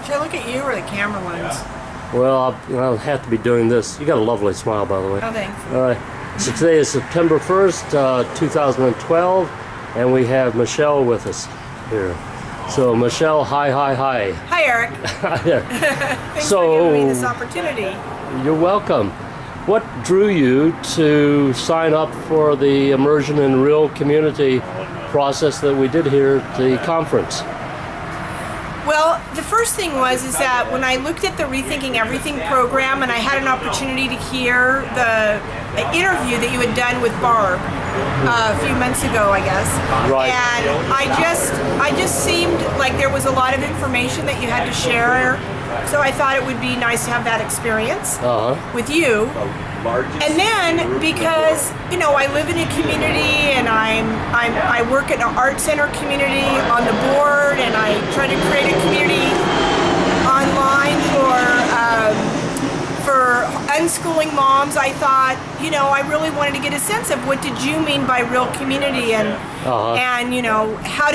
Should I look at you or the camera lens? Well, I'll have to be doing this. You got a lovely smile, by the way. Oh, thanks. All right. So today is September 1st, 2012, and we have Michele with us here. So Michele, hi. Hi, Eric. Thanks for giving me this opportunity. You're welcome. What drew you to sign up for the Immersion in Real Community process that we did here at the conference? Well, the first thing is that when I looked at the Rethinking Everything program and I had an opportunity to hear the interview that you had done with Barb a few months ago, I guess. Right. And I just seemed like there was a lot of information that you had to share. So I thought it would be nice to have that experience with you. And then because, you know, I live in a community and I work in an art center community on the board, and I try to create a community online for unschooling moms, I thought, you know, I really wanted to get a sense of what did you mean by real community, and you know, how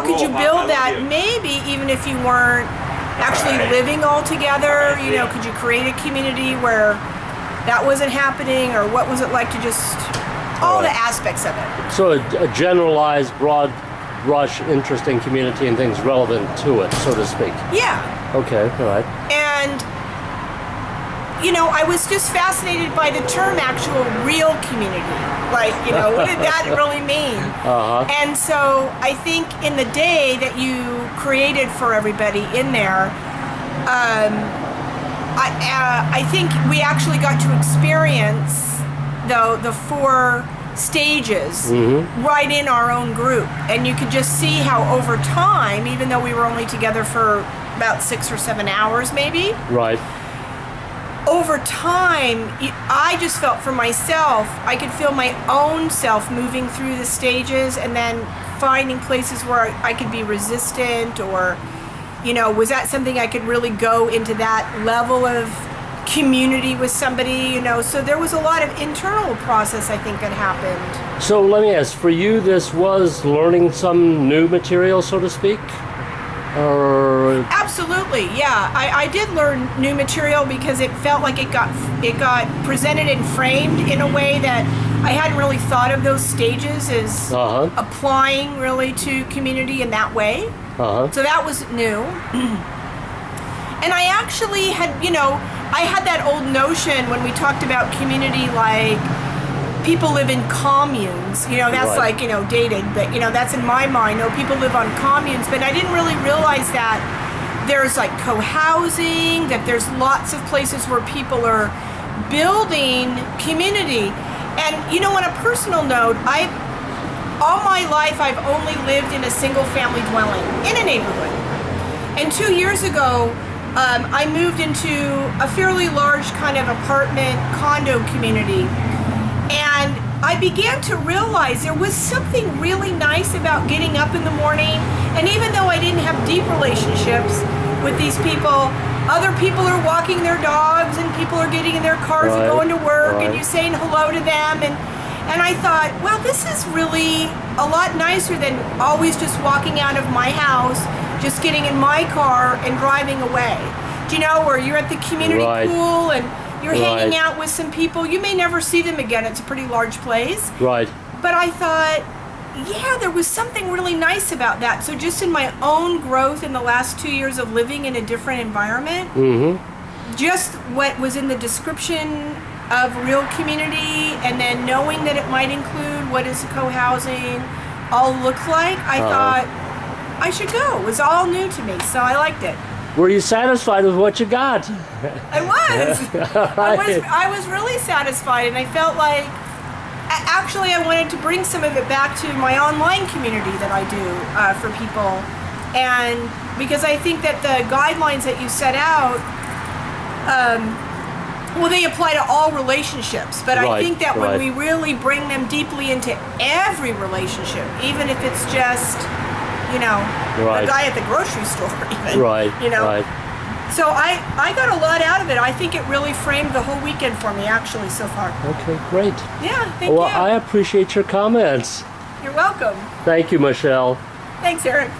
could you build that, maybe even if you weren't actually living all together, you know, could you create a community where that wasn't happening, or what was it like to just all the aspects of it? So a generalized, broad brush, interesting community and things relevant to it, so to speak. Yeah. Okay, all right. And, you know, I was just fascinated by the term actual real community. Like, you know, what did that really mean? And so I think in the day that you created for everybody in there, I think we actually got to experience the 4 stages right in our own group, and you could just see how over time, even though we were only together for about 6 or 7 hours maybe, right, over time I just felt for myself, I could feel my own self moving through the stages and then finding places where I could be resistant, or, you know, was that something I could really go into that level of community with somebody, you know? So there was a lot of internal process, I think, that happened. So let me ask, for you this was learning some new material, so to speak? Or... Absolutely, yeah. I did learn new material because it felt like it got presented and framed in a way that I hadn't really thought of those stages as applying really to community in that way. So that was new. And I actually had, you know, I had that old notion when we talked about community, like people live in communes, you know, that's like, you know, dated, but, you know, that's in my mind. No, people live on communes, but I didn't really realize that there's like co-housing, that there's lots of places where people are building community. And, you know, on a personal note, all my life I've only lived in a single family dwelling in a neighborhood. And 2 years ago, I moved into a fairly large kind of apartment condo community. And I began to realize there was something really nice about getting up in the morning. And even though I didn't have deep relationships with these people, other people are walking their dogs and people are getting in their cars and going to work, and you saying hello to them. And I thought, wow, this is really a lot nicer than always just walking out of my house, just getting in my car and driving away. Do you know, where you're at the community pool and you're hanging out with some people. You may never see them again. It's a pretty large place. Right. But I thought, yeah, there was something really nice about that. So just in my own growth in the last 2 years of living in a different environment, just what was in the description of real community, and then knowing that it might include what does co-housing all look like, I thought I should go. It was all new to me, so I liked it. Were you satisfied with what you got? I was. I was really satisfied, and I felt like actually I wanted to bring some of it back to my online community that I do for people, and because I think that the guidelines that you set out, well, they apply to all relationships, but I think that when we really bring them deeply into every relationship, even if it's just, you know, the guy at the grocery store, even, you know. So I got a lot out of it. I think it really framed the whole weekend for me, actually, so far. Okay, great. Yeah, thank you. Well, I appreciate your comments. You're welcome. Thank you, Michele. Thanks, Eric.